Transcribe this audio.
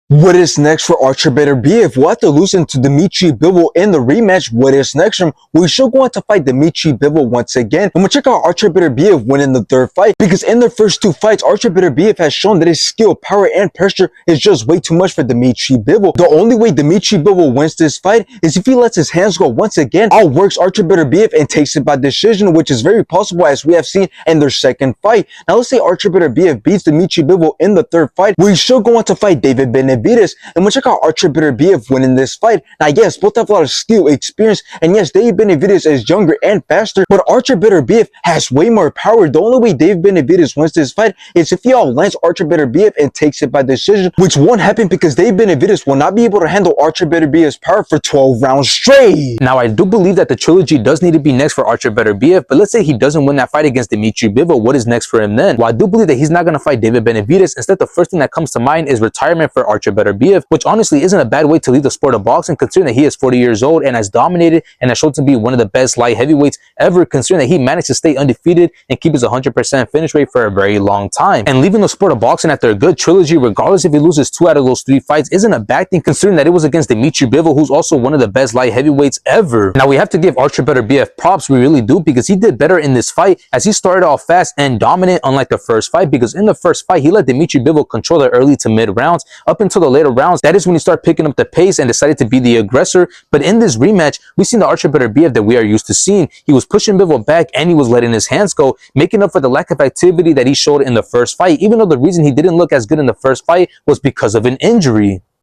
What is next for Artur Beterbiev? Well, after losing to Dmitry Bivol in the rematch, what is next for him? We should go on to fight Dmitry Bivol once again. And we'll check out Artur Beterbiev winning the third fight, because in the first two fights, Artur Beterbiev has shown that his skill, power, and pressure is just way too much for Dmitry Bivol. The only way Dmitry Bivol wins this fight is if he lets his hands go once again, outworks Artur Beterbiev and takes it by decision, which is very possible as we have seen in their second fight. Now let's say Artur Beterbiev beats Dmitry Bivol in the third fight. We should go on to fight David Beterbiev. And we'll check out Artur Beterbiev winning this fight. Now, yes, both have a lot of skill, experience, and yes, David Beterbiev is younger and faster, but Artur Beterbiev has way more power. The only way David Beterbiev wins this fight is if he outlands Artur Beterbiev and takes it by decision, which won't happen because David Beterbiev will not be able to handle Artur Beterbiev's power for 12 rounds straight. Now, I do believe that the trilogy does need to be next for Artur Beterbiev, but let's say he doesn't win that fight against Dmitry Bivol. What is next for him then? Well, I do believe that he's not going to fight David Beterbiev. Instead, the first thing that comes to mind is retirement for Artur Beterbiev, which honestly isn't a bad way to leave the sport of boxing, considering that he is 40 years old and has dominated and has shown to be one of the best light heavyweights ever, considering that he managed to stay undefeated and keep his 100% finish rate for a very long time. And leaving the sport of boxing after a good trilogy, regardless if he loses 2 out of those 3 fights, isn't a bad thing, considering that it was against Dmitry Bivol, who's also one of the best light heavyweights ever. Now, we have to give Artur Beterbiev props, we really do, because he did better in this fight as he started off fast and dominant, unlike the first fight, because in the first fight, he let Dmitry Bivol control the early to mid rounds. Up until the later rounds, that is when he started picking up the pace and decided to be the aggressor. But in this rematch, we've seen the Artur Beterbiev that we are used to seeing. He was pushing Bivol back and he was letting his hands go, making up for the lack of activity that he showed in the first fight, even though the reason he didn't look as good in the first fight was because of an injury.